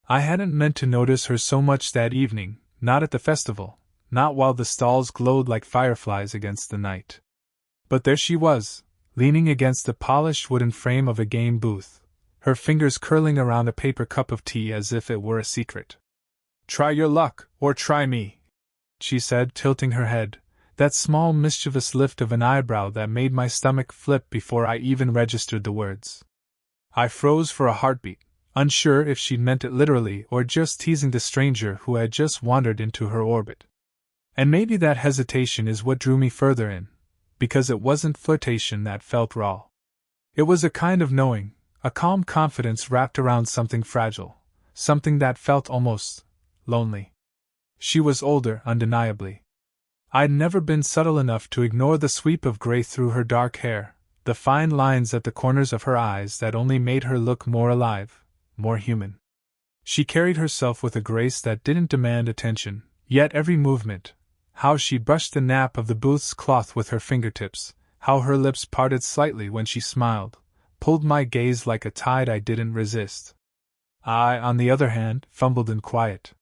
I hadn't meant to notice her so much that evening, not at the festival, not while the stalls glowed like fireflies against the night. But there she was, leaning against the polished wooden frame of a game booth, her fingers curling around a paper cup of tea as if it were a secret. "Try your luck, or try me," she said, tilting her head, that small mischievous lift of an eyebrow that made my stomach flip before I even registered the words. I froze for a heartbeat, unsure if she'd meant it literally or just teasing the stranger who had just wandered into her orbit. And maybe that hesitation is what drew me further in, because it wasn't flirtation that felt raw. It was a kind of knowing, a calm confidence wrapped around something fragile, something that felt almost lonely. She was older, undeniably. I'd never been subtle enough to ignore the sweep of gray through her dark hair, the fine lines at the corners of her eyes that only made her look more alive, more human. She carried herself with a grace that didn't demand attention, yet every movement, how she brushed the nap of the booth's cloth with her fingertips, how her lips parted slightly when she smiled, pulled my gaze like a tide I didn't resist. I, on the other hand, fumbled in quiet.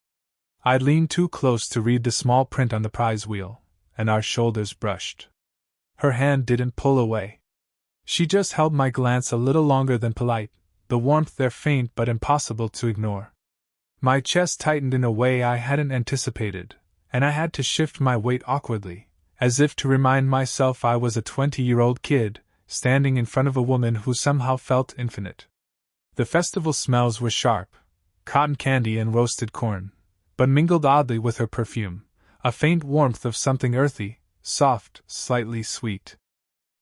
I'd leaned too close to read the small print on the prize wheel, and our shoulders brushed. Her hand didn't pull away. She just held my glance a little longer than polite, the warmth there faint but impossible to ignore. My chest tightened in a way I hadn't anticipated, and I had to shift my weight awkwardly, as if to remind myself I was a 20-year-old kid, standing in front of a woman who somehow felt infinite. The festival smells were sharp, cotton candy and roasted corn, but mingled oddly with her perfume, a faint warmth of something earthy, soft, slightly sweet.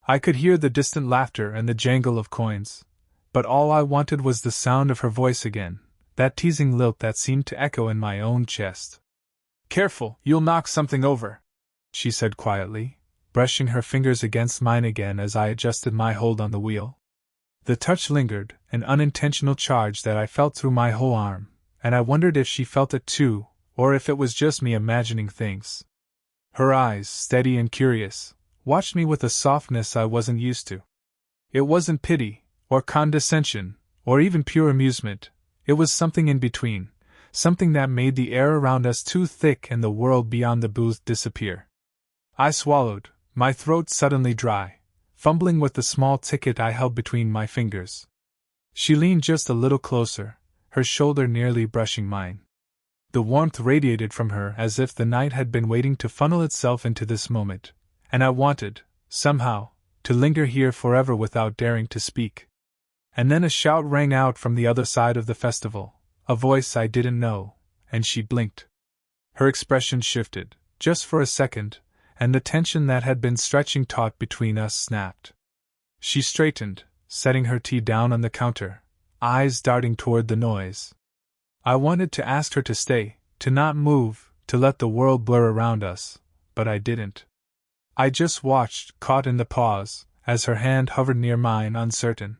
I could hear the distant laughter and the jangle of coins, but all I wanted was the sound of her voice again, that teasing lilt that seemed to echo in my own chest. "Careful, you'll knock something over," she said quietly, brushing her fingers against mine again as I adjusted my hold on the wheel. The touch lingered, an unintentional charge that I felt through my whole arm, and I wondered if she felt it too, or if it was just me imagining things. Her eyes, steady and curious, watched me with a softness I wasn't used to. It wasn't pity, or condescension, or even pure amusement. It was something in between, something that made the air around us too thick and the world beyond the booth disappear. I swallowed, my throat suddenly dry, fumbling with the small ticket I held between my fingers. She leaned just a little closer, her shoulder nearly brushing mine. The warmth radiated from her as if the night had been waiting to funnel itself into this moment, and I wanted, somehow, to linger here forever without daring to speak. And then a shout rang out from the other side of the festival, a voice I didn't know, and she blinked. Her expression shifted, just for a second, and the tension that had been stretching taut between us snapped. She straightened, setting her tea down on the counter, eyes darting toward the noise. I wanted to ask her to stay, to not move, to let the world blur around us, but I didn't. I just watched, caught in the pause, as her hand hovered near mine uncertain.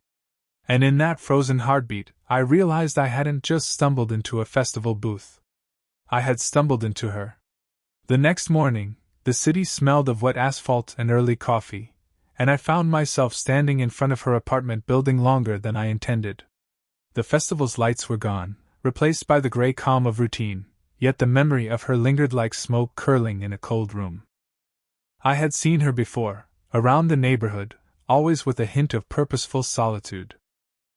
And in that frozen heartbeat, I realized I hadn't just stumbled into a festival booth. I had stumbled into her. The next morning, the city smelled of wet asphalt and early coffee, and I found myself standing in front of her apartment building longer than I intended. The festival's lights were gone, replaced by the gray calm of routine, yet the memory of her lingered like smoke curling in a cold room. I had seen her before, around the neighborhood, always with a hint of purposeful solitude.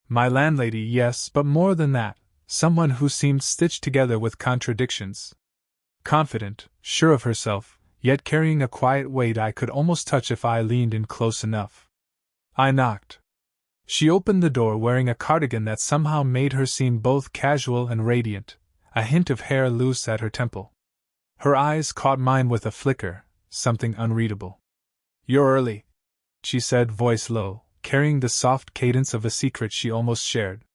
My landlady, yes, but more than that, someone who seemed stitched together with contradictions. Confident, sure of herself, yet carrying a quiet weight I could almost touch if I leaned in close enough. I knocked. She opened the door wearing a cardigan that somehow made her seem both casual and radiant, a hint of hair loose at her temple. Her eyes caught mine with a flicker, something unreadable. "You're early," she said, voice low, carrying the soft cadence of a secret she almost shared.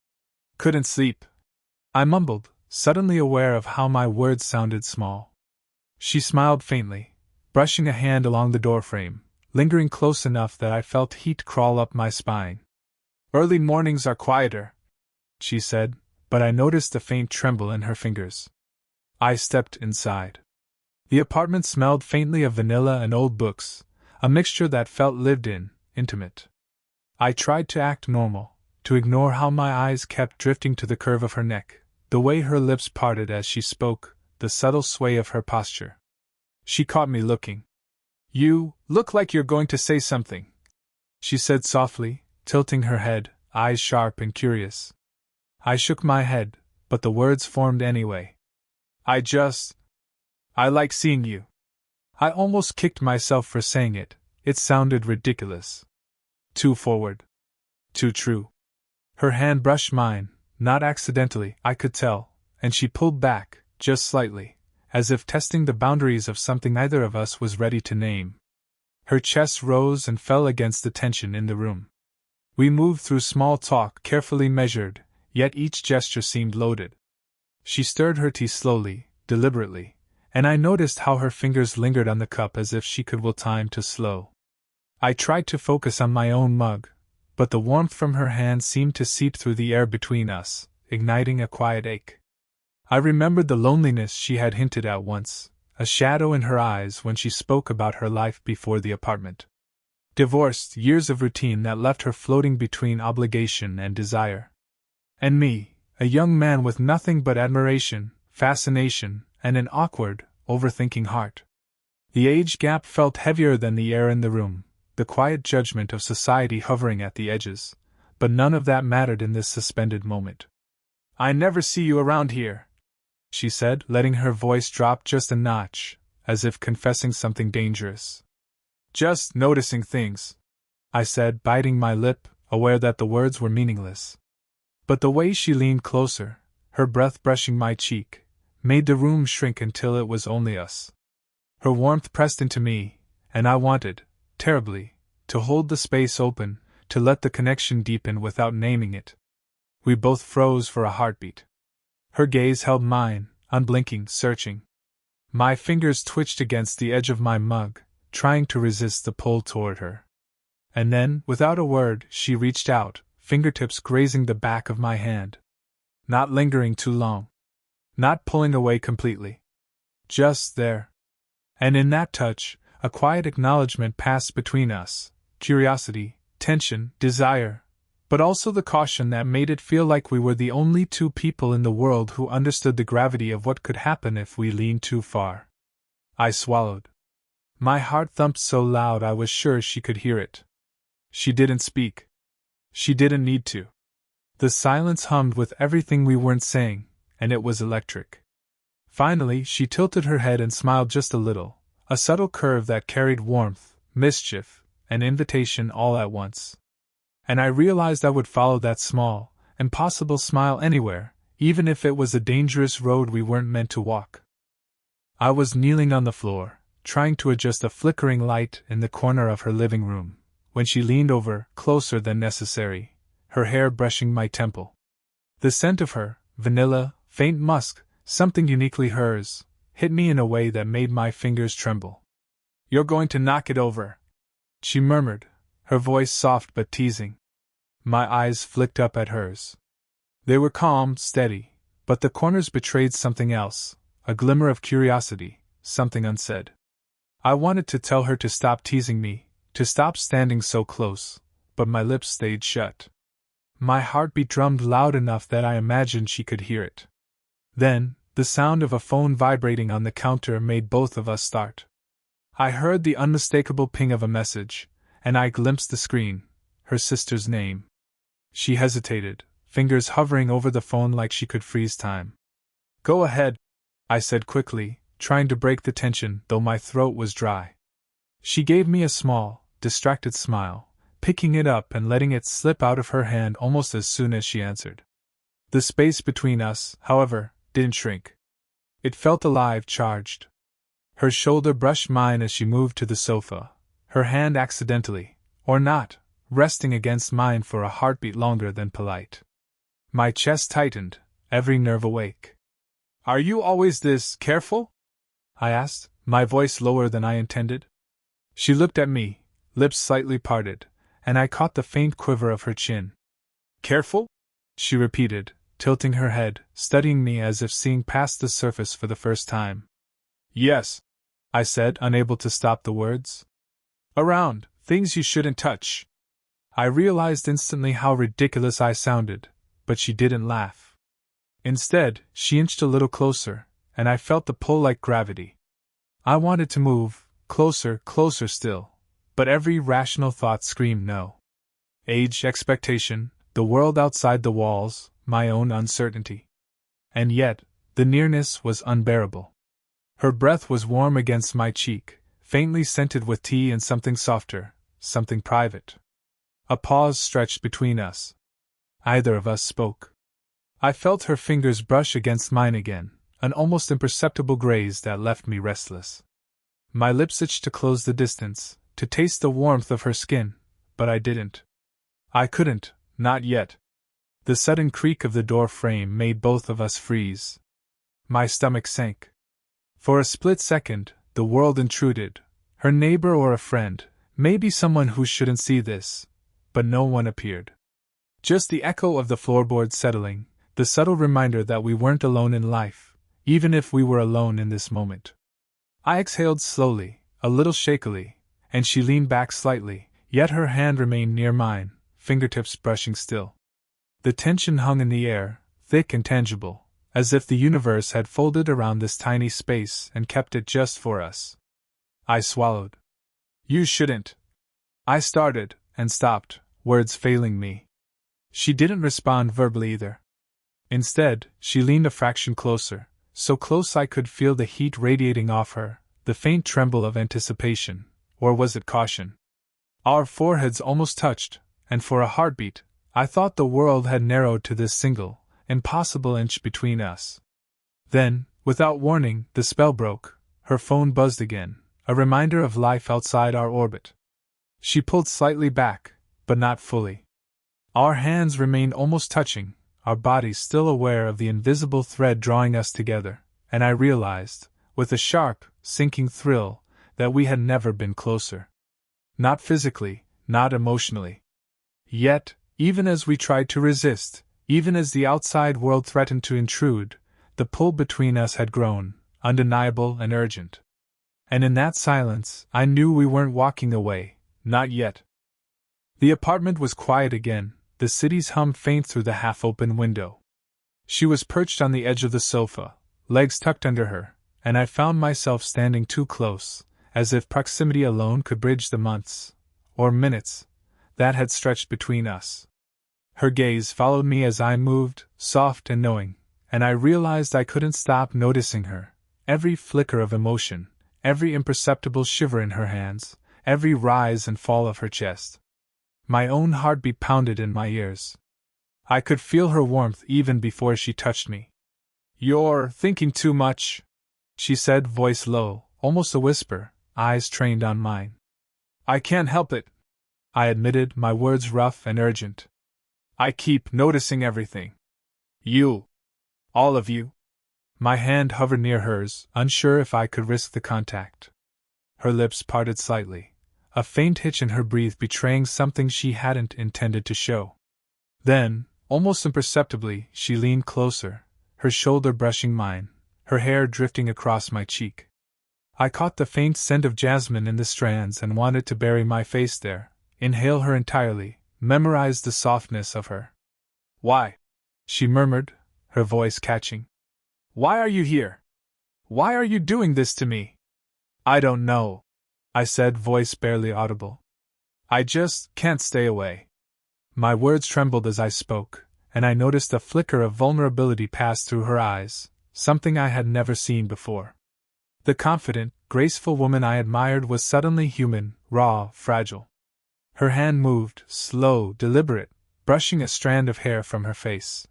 "Couldn't sleep," I mumbled, suddenly aware of how my words sounded small. She smiled faintly, brushing a hand along the doorframe, lingering close enough that I felt heat crawl up my spine. "Early mornings are quieter," she said, but I noticed a faint tremble in her fingers. I stepped inside. The apartment smelled faintly of vanilla and old books, a mixture that felt lived in, intimate. I tried to act normal, to ignore how my eyes kept drifting to the curve of her neck, The way her lips parted as she spoke, the subtle sway of her posture. She caught me looking. "You look like you're going to say something," she said softly, tilting her head, eyes sharp and curious. I shook my head, but the words formed anyway. I like seeing you." I almost kicked myself for saying it. It sounded ridiculous. Too forward. Too true. Her hand brushed mine, not accidentally, I could tell, and she pulled back, just slightly, as if testing the boundaries of something neither of us was ready to name. Her chest rose and fell against the tension in the room. We moved through small talk, carefully measured, yet each gesture seemed loaded. She stirred her tea slowly, deliberately, and I noticed how her fingers lingered on the cup as if she could will time to slow. I tried to focus on my own mug, but the warmth from her hand seemed to seep through the air between us, igniting a quiet ache. I remembered the loneliness she had hinted at once, a shadow in her eyes when she spoke about her life before the apartment. Divorced, years of routine that left her floating between obligation and desire. And me, a young man with nothing but admiration, fascination, and an awkward, overthinking heart. The age gap felt heavier than the air in the room, the quiet judgment of society hovering at the edges, but none of that mattered in this suspended moment. "I never see you around here," she said, letting her voice drop just a notch, as if confessing something dangerous. "Just noticing things," I said, biting my lip, aware that the words were meaningless. But the way she leaned closer, her breath brushing my cheek, made the room shrink until it was only us. Her warmth pressed into me, and I wanted, terribly, to hold the space open, to let the connection deepen without naming it. We both froze for a heartbeat. Her gaze held mine, unblinking, searching. My fingers twitched against the edge of my mug, trying to resist the pull toward her. And then, without a word, she reached out, fingertips grazing the back of my hand. Not lingering too long. Not pulling away completely. Just there. And in that touch, a quiet acknowledgement passed between us, curiosity, tension, desire, but also the caution that made it feel like we were the only two people in the world who understood the gravity of what could happen if we leaned too far. I swallowed. My heart thumped so loud I was sure she could hear it. She didn't speak. She didn't need to. The silence hummed with everything we weren't saying, and it was electric. Finally, she tilted her head and smiled just a little, a subtle curve that carried warmth, mischief, and invitation all at once. And I realized I would follow that small, impossible smile anywhere, even if it was a dangerous road we weren't meant to walk. I was kneeling on the floor, trying to adjust a flickering light in the corner of her living room, when she leaned over, closer than necessary, her hair brushing my temple. The scent of her, vanilla, faint musk, something uniquely hers, hit me in a way that made my fingers tremble. "You're going to knock it over," she murmured, her voice soft but teasing. My eyes flicked up at hers. They were calm, steady, but the corners betrayed something else, a glimmer of curiosity, something unsaid. I wanted to tell her to stop teasing me, to stop standing so close, but my lips stayed shut. My heartbeat drummed loud enough that I imagined she could hear it. Then, the sound of a phone vibrating on the counter made both of us start. I heard the unmistakable ping of a message, and I glimpsed the screen, her sister's name. She hesitated, fingers hovering over the phone like she could freeze time. "Go ahead," I said quickly, trying to break the tension, though my throat was dry. She gave me a small, distracted smile, picking it up and letting it slip out of her hand almost as soon as she answered. The space between us, however, didn't shrink. It felt alive, charged. Her shoulder brushed mine as she moved to the sofa, her hand accidentally, or not, resting against mine for a heartbeat longer than polite. My chest tightened, every nerve awake. "Are you always this careful?" I asked, my voice lower than I intended. She looked at me, lips slightly parted, and I caught the faint quiver of her chin. "Careful?" she repeated, tilting her head, studying me as if seeing past the surface for the first time. "Yes," I said, unable to stop the words. "Around things you shouldn't touch." I realized instantly how ridiculous I sounded, but she didn't laugh. Instead, she inched a little closer, and I felt the pull like gravity. I wanted to move, closer, closer still, but every rational thought screamed no. Age, expectation, the world outside the walls, my own uncertainty. And yet, the nearness was unbearable. Her breath was warm against my cheek, faintly scented with tea and something softer, something private. A pause stretched between us. Either of us spoke. I felt her fingers brush against mine again, an almost imperceptible graze that left me restless. My lips itched to close the distance, to taste the warmth of her skin, but I didn't. I couldn't, not yet. The sudden creak of the door frame made both of us freeze. My stomach sank. For a split second, the world intruded, her neighbor or a friend, maybe someone who shouldn't see this, but no one appeared. Just the echo of the floorboards settling, the subtle reminder that we weren't alone in life, even if we were alone in this moment. I exhaled slowly, a little shakily, and she leaned back slightly, yet her hand remained near mine, fingertips brushing still. The tension hung in the air, thick and tangible, as if the universe had folded around this tiny space and kept it just for us. I swallowed. "You shouldn't." I started, and stopped, words failing me. She didn't respond verbally either. Instead, she leaned a fraction closer, so close I could feel the heat radiating off her, the faint tremble of anticipation, or was it caution? Our foreheads almost touched, and for a heartbeat, I thought the world had narrowed to this single, impossible inch between us. Then, without warning, the spell broke. Her phone buzzed again, a reminder of life outside our orbit. She pulled slightly back, but not fully. Our hands remained almost touching, our bodies still aware of the invisible thread drawing us together, and I realized, with a sharp, sinking thrill, that we had never been closer. Not physically, not emotionally. Yet, even as we tried to resist, even as the outside world threatened to intrude, the pull between us had grown, undeniable and urgent. And in that silence, I knew we weren't walking away, not yet. The apartment was quiet again, the city's hum faint through the half-open window. She was perched on the edge of the sofa, legs tucked under her, and I found myself standing too close, as if proximity alone could bridge the months, or minutes, that had stretched between us. Her gaze followed me as I moved, soft and knowing, and I realized I couldn't stop noticing her, every flicker of emotion, every imperceptible shiver in her hands, every rise and fall of her chest. My own heartbeat pounded in my ears. I could feel her warmth even before she touched me. "You're thinking too much," she said, voice low, almost a whisper, eyes trained on mine. "I can't help it," I admitted, my words rough and urgent. "I keep noticing everything. You. All of you." My hand hovered near hers, unsure if I could risk the contact. Her lips parted slightly, a faint hitch in her breath betraying something she hadn't intended to show. Then, almost imperceptibly, she leaned closer, her shoulder brushing mine, her hair drifting across my cheek. I caught the faint scent of jasmine in the strands and wanted to bury my face there, inhale her entirely, memorize the softness of her. "Why?" she murmured, her voice catching. "Why are you here? Why are you doing this to me?" "I don't know," I said, voice barely audible. "I just can't stay away." My words trembled as I spoke, and I noticed a flicker of vulnerability pass through her eyes, something I had never seen before. The confident, graceful woman I admired was suddenly human, raw, fragile. Her hand moved, slow, deliberate, brushing a strand of hair from her face.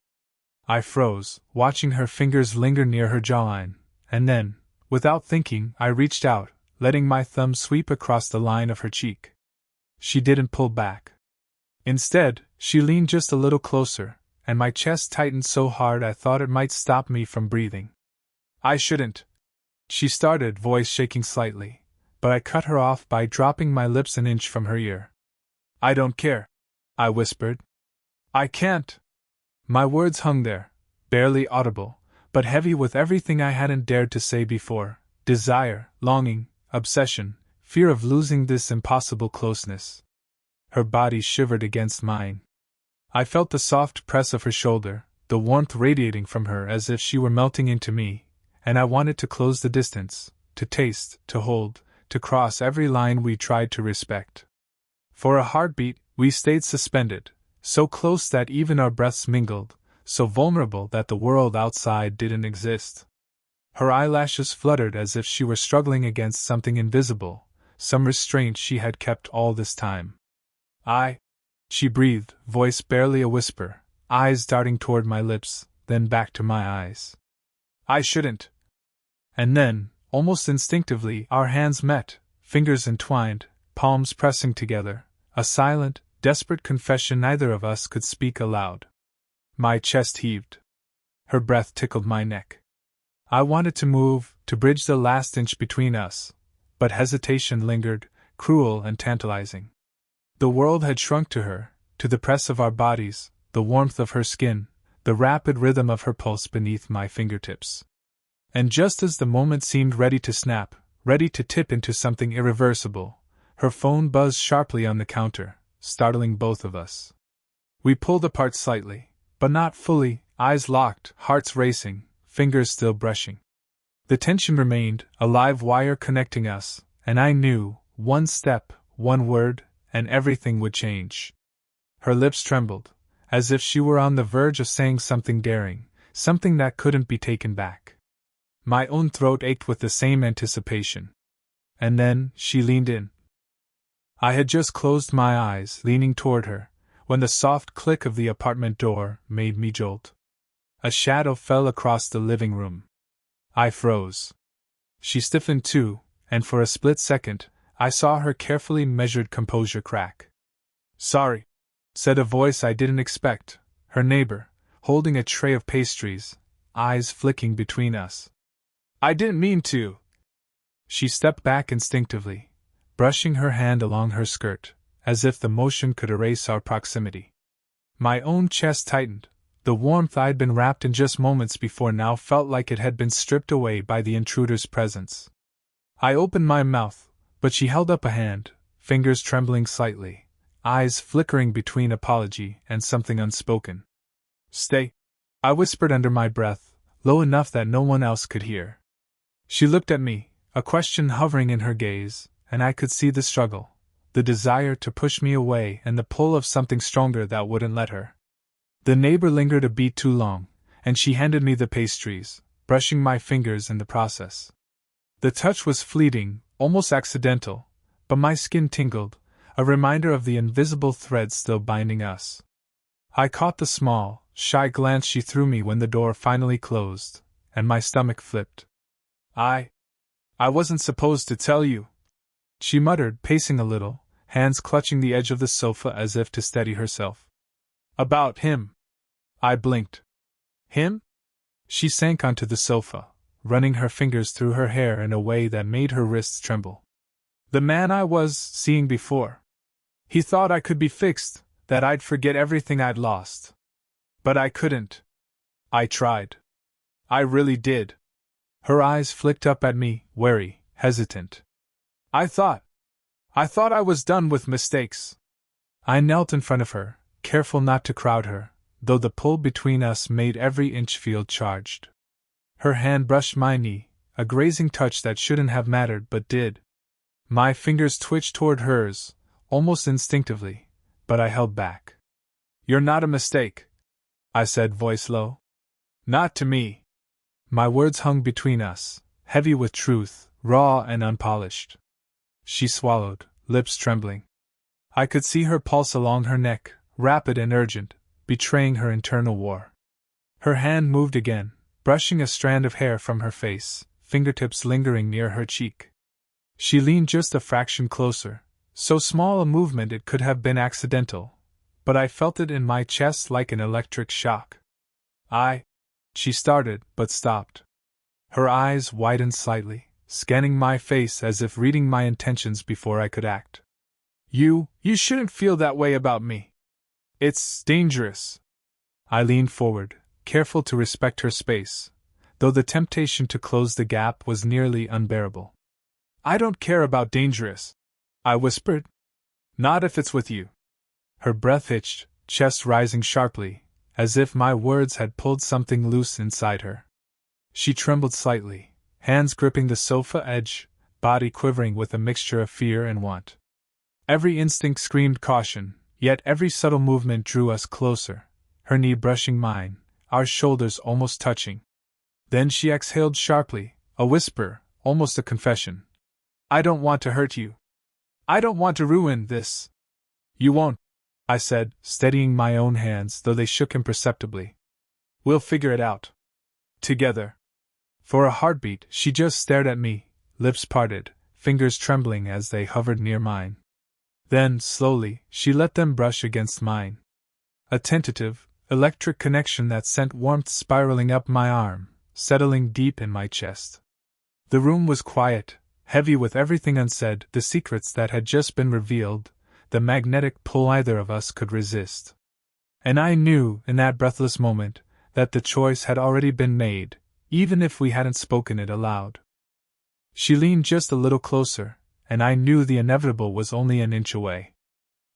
I froze, watching her fingers linger near her jawline, and then, without thinking, I reached out, letting my thumb sweep across the line of her cheek. She didn't pull back. Instead, she leaned just a little closer, and my chest tightened so hard I thought it might stop me from breathing. "I shouldn't," she started, voice shaking slightly, but I cut her off by dropping my lips an inch from her ear. "I don't care," I whispered. "I can't." My words hung there, barely audible, but heavy with everything I hadn't dared to say before: desire, longing, obsession, fear of losing this impossible closeness. Her body shivered against mine. I felt the soft press of her shoulder, the warmth radiating from her as if she were melting into me, and I wanted to close the distance, to taste, to hold, to cross every line we tried to respect. For a heartbeat, we stayed suspended, so close that even our breaths mingled, so vulnerable that the world outside didn't exist. Her eyelashes fluttered as if she were struggling against something invisible, some restraint she had kept all this time. She breathed, voice barely a whisper, eyes darting toward my lips, then back to my eyes. I shouldn't. And then, almost instinctively, our hands met, fingers entwined, palms pressing together, a silent, desperate confession neither of us could speak aloud. My chest heaved. Her breath tickled my neck. I wanted to move, to bridge the last inch between us, but hesitation lingered, cruel and tantalizing. The world had shrunk to her, to the press of our bodies, the warmth of her skin, the rapid rhythm of her pulse beneath my fingertips. And just as the moment seemed ready to snap, ready to tip into something irreversible, her phone buzzed sharply on the counter, startling both of us. We pulled apart slightly, but not fully, eyes locked, hearts racing, fingers still brushing. The tension remained, a live wire connecting us, and I knew, one step, one word, and everything would change. Her lips trembled, as if she were on the verge of saying something daring, something that couldn't be taken back. My own throat ached with the same anticipation. And then, she leaned in. I had just closed my eyes, leaning toward her, when the soft click of the apartment door made me jolt. A shadow fell across the living room. I froze. She stiffened too, and for a split second, I saw her carefully measured composure crack. "Sorry," said a voice I didn't expect, her neighbor, holding a tray of pastries, eyes flicking between us. "I didn't mean to." She stepped back instinctively, brushing her hand along her skirt, as if the motion could erase our proximity. My own chest tightened. The warmth I'd been wrapped in just moments before now felt like it had been stripped away by the intruder's presence. I opened my mouth, but she held up a hand, fingers trembling slightly, eyes flickering between apology and something unspoken. "Stay," I whispered under my breath, low enough that no one else could hear. She looked at me, a question hovering in her gaze, and I could see the struggle, the desire to push me away and the pull of something stronger that wouldn't let her. The neighbor lingered a beat too long, and she handed me the pastries, brushing my fingers in the process. The touch was fleeting, almost accidental, but my skin tingled, a reminder of the invisible thread still binding us. I caught the small, shy glance she threw me when the door finally closed, and my stomach flipped. I wasn't supposed to tell you," she muttered, pacing a little, hands clutching the edge of the sofa as if to steady herself. "About him." I blinked. "Him?" She sank onto the sofa, running her fingers through her hair in a way that made her wrists tremble. "The man I was seeing before. He thought I could be fixed, that I'd forget everything I'd lost. But I couldn't. I tried. I really did." Her eyes flicked up at me, wary, hesitant. I thought I was done with mistakes." I knelt in front of her, careful not to crowd her, though the pull between us made every inch feel charged. Her hand brushed my knee, a grazing touch that shouldn't have mattered but did. My fingers twitched toward hers, almost instinctively, but I held back. "You're not a mistake," I said, voice low. "Not to me." My words hung between us, heavy with truth, raw and unpolished. She swallowed, lips trembling. I could see her pulse along her neck, rapid and urgent, betraying her internal war. Her hand moved again, brushing a strand of hair from her face, fingertips lingering near her cheek. She leaned just a fraction closer, so small a movement it could have been accidental, but I felt it in my chest like an electric shock. She started, but stopped. Her eyes widened slightly, scanning my face as if reading my intentions before I could act. You shouldn't feel that way about me. It's dangerous." I leaned forward, careful to respect her space, though the temptation to close the gap was nearly unbearable. "I don't care about dangerous," I whispered. "Not if it's with you." Her breath hitched, chest rising sharply, as if my words had pulled something loose inside her. She trembled slightly, hands gripping the sofa edge, body quivering with a mixture of fear and want. Every instinct screamed caution, yet every subtle movement drew us closer, her knee brushing mine, our shoulders almost touching. Then she exhaled sharply, a whisper, almost a confession. "I don't want to hurt you. I don't want to ruin this." "You won't," I said, steadying my own hands though they shook imperceptibly. "We'll figure it out. Together." For a heartbeat, she just stared at me, lips parted, fingers trembling as they hovered near mine. Then, slowly, she let them brush against mine. A tentative, electric connection that sent warmth spiraling up my arm, settling deep in my chest. The room was quiet, heavy with everything unsaid, the secrets that had just been revealed, the magnetic pull either of us could resist. And I knew, in that breathless moment, that the choice had already been made, even if we hadn't spoken it aloud. She leaned just a little closer, and I knew the inevitable was only an inch away.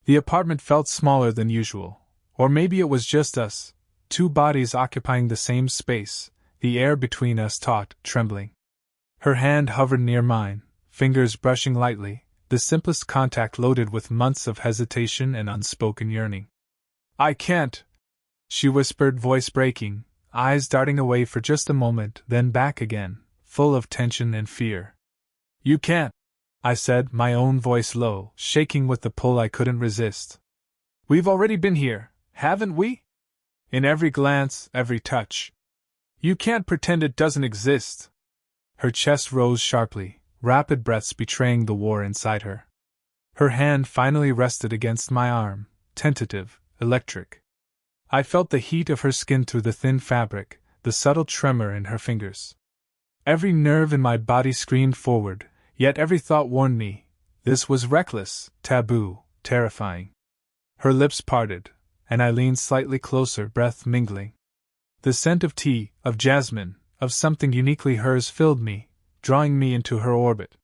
The apartment felt smaller than usual, or maybe it was just us, two bodies occupying the same space, the air between us taut, trembling. Her hand hovered near mine, fingers brushing lightly, the simplest contact loaded with months of hesitation and unspoken yearning. "I can't," she whispered, voice breaking, eyes darting away for just a moment, then back again, full of tension and fear. "You can't," I said, my own voice low, shaking with the pull I couldn't resist. "We've already been here, haven't we? In every glance, every touch. You can't pretend it doesn't exist." Her chest rose sharply, rapid breaths betraying the war inside her. Her hand finally rested against my arm, tentative, electric. I felt the heat of her skin through the thin fabric, the subtle tremor in her fingers. Every nerve in my body screamed forward, yet every thought warned me. This was reckless, taboo, terrifying. Her lips parted, and I leaned slightly closer, breath mingling. The scent of tea, of jasmine, of something uniquely hers filled me, drawing me into her orbit.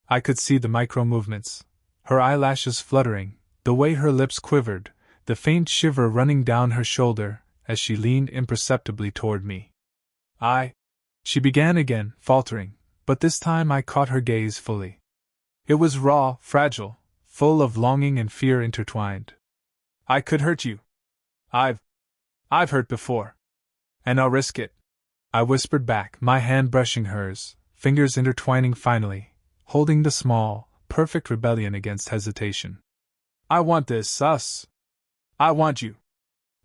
I could see the micro-movements, her eyelashes fluttering, the way her lips quivered, the faint shiver running down her shoulder, as she leaned imperceptibly toward me. She began again, faltering, but this time I caught her gaze fully. It was raw, fragile, full of longing and fear intertwined. "I could hurt you. I've hurt before. And I'll risk it," I whispered back, my hand brushing hers, fingers intertwining finally, holding the small, perfect rebellion against hesitation. "I want this, us. I want you."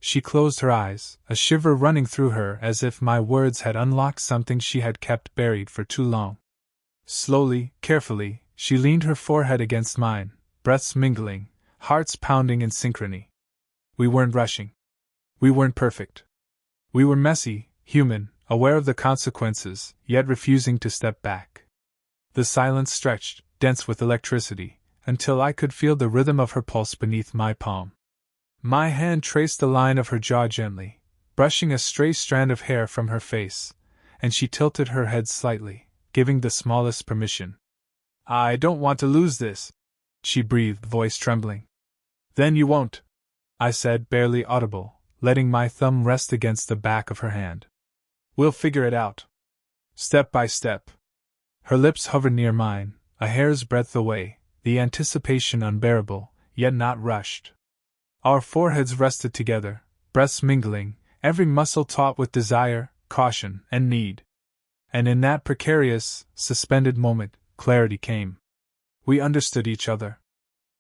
She closed her eyes, a shiver running through her as if my words had unlocked something she had kept buried for too long. Slowly, carefully, she leaned her forehead against mine, breaths mingling, hearts pounding in synchrony. We weren't rushing. We weren't perfect. We were messy, human, aware of the consequences, yet refusing to step back. The silence stretched, dense with electricity, until I could feel the rhythm of her pulse beneath my palm. My hand traced the line of her jaw gently, brushing a stray strand of hair from her face, and she tilted her head slightly, giving the smallest permission. "I don't want to lose this," she breathed, voice trembling. "Then you won't," I said, barely audible, letting my thumb rest against the back of her hand. "We'll figure it out. Step by step." Her lips hovered near mine, a hair's breadth away, the anticipation unbearable, yet not rushed. Our foreheads rested together, breaths mingling, every muscle taut with desire, caution, and need. And in that precarious, suspended moment, clarity came. We understood each other.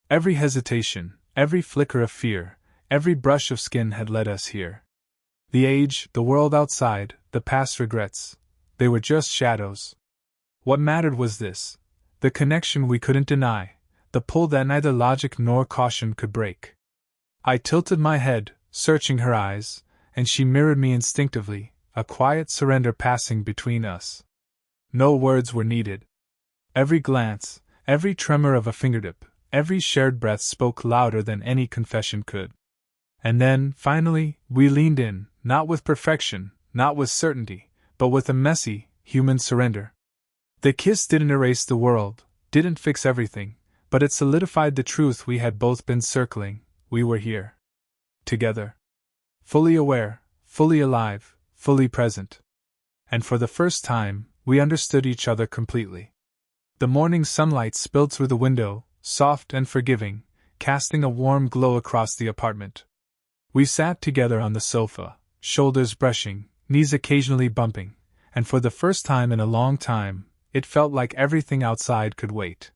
Every hesitation, every flicker of fear, every brush of skin had led us here. The age, the world outside, the past regrets, they were just shadows. What mattered was this, the connection we couldn't deny, the pull that neither logic nor caution could break. I tilted my head, searching her eyes, and she mirrored me instinctively, a quiet surrender passing between us. No words were needed. Every glance, every tremor of a fingertip, every shared breath spoke louder than any confession could. And then, finally, we leaned in, not with perfection, not with certainty, but with a messy, human surrender. The kiss didn't erase the world, didn't fix everything, but it solidified the truth we had both been circling. We were here. Together. fully aware, fully alive, fully present. And for the first time, we understood each other completely. The morning sunlight spilled through the window, soft and forgiving, casting a warm glow across the apartment. We sat together on the sofa, shoulders brushing, knees occasionally bumping, and for the first time in a long time, it felt like everything outside could wait.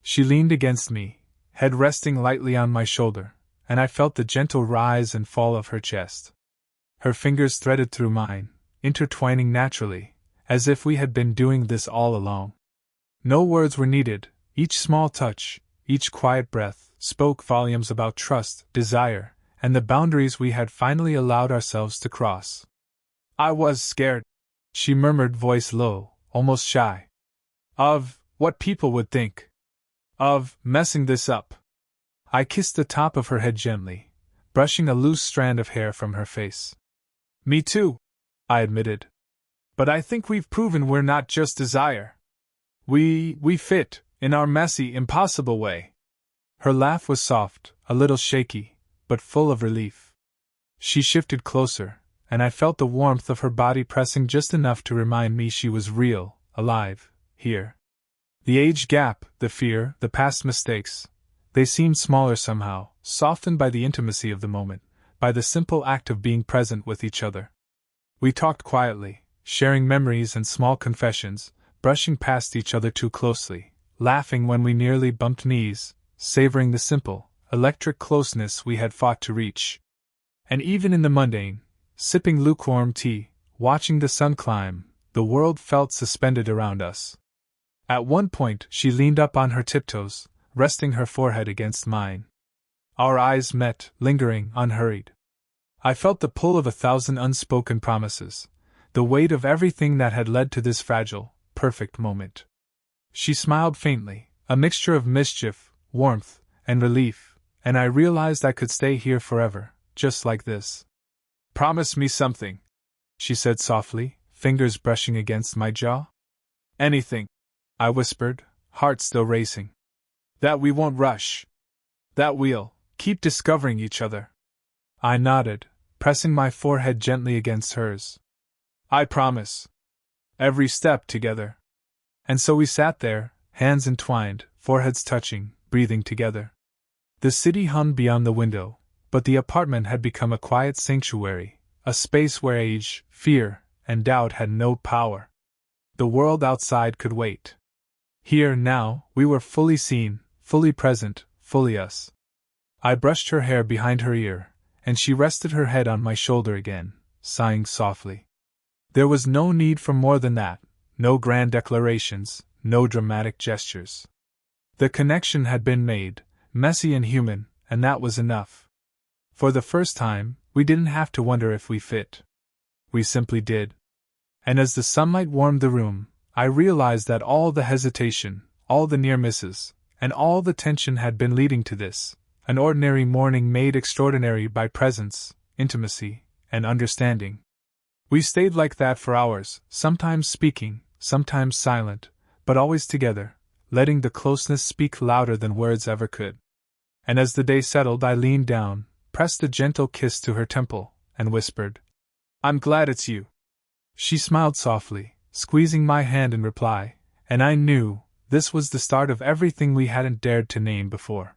She leaned against me, head resting lightly on my shoulder, and I felt the gentle rise and fall of her chest. Her fingers threaded through mine, intertwining naturally, as if we had been doing this all along. No words were needed, each small touch, each quiet breath, spoke volumes about trust, desire, and the boundaries we had finally allowed ourselves to cross. "I was scared," she murmured, voice low, almost shy. "Of what people would think. Of messing this up." I kissed the top of her head gently, brushing a loose strand of hair from her face. "Me too," I admitted. "But I think we've proven we're not just desire. We fit, in our messy, impossible way." Her laugh was soft, a little shaky, but full of relief. She shifted closer, and I felt the warmth of her body pressing just enough to remind me she was real, alive, here. The age gap, the fear, the past mistakes, they seemed smaller somehow, softened by the intimacy of the moment, by the simple act of being present with each other. We talked quietly, sharing memories and small confessions, brushing past each other too closely, laughing when we nearly bumped knees, savoring the simple, electric closeness we had fought to reach. And even in the mundane, sipping lukewarm tea, watching the sun climb, the world felt suspended around us. At one point, she leaned up on her tiptoes, resting her forehead against mine. Our eyes met, lingering, unhurried. I felt the pull of 1,000 unspoken promises, the weight of everything that had led to this fragile, perfect moment. She smiled faintly, a mixture of mischief, warmth, and relief, and I realized I could stay here forever, just like this. "Promise me something," she said softly, fingers brushing against my jaw. "Anything," I whispered, heart still racing. "That we won't rush. That we'll keep discovering each other." I nodded, pressing my forehead gently against hers. "I promise." Every step together. And so we sat there, hands entwined, foreheads touching, breathing together. The city hummed beyond the window, but the apartment had become a quiet sanctuary, a space where age, fear, and doubt had no power. The world outside could wait. Here, now, we were fully seen, fully present, fully us. I brushed her hair behind her ear, and she rested her head on my shoulder again, sighing softly. There was no need for more than that, no grand declarations, no dramatic gestures. The connection had been made, messy and human, and that was enough. For the first time, we didn't have to wonder if we fit. We simply did. And as the sunlight warmed the room, I realized that all the hesitation, all the near misses, and all the tension had been leading to this, an ordinary morning made extraordinary by presence, intimacy, and understanding. We stayed like that for hours, sometimes speaking, sometimes silent, but always together, letting the closeness speak louder than words ever could. And as the day settled, I leaned down, pressed a gentle kiss to her temple, and whispered, "I'm glad it's you." She smiled softly, squeezing my hand in reply, and I knew this was the start of everything we hadn't dared to name before.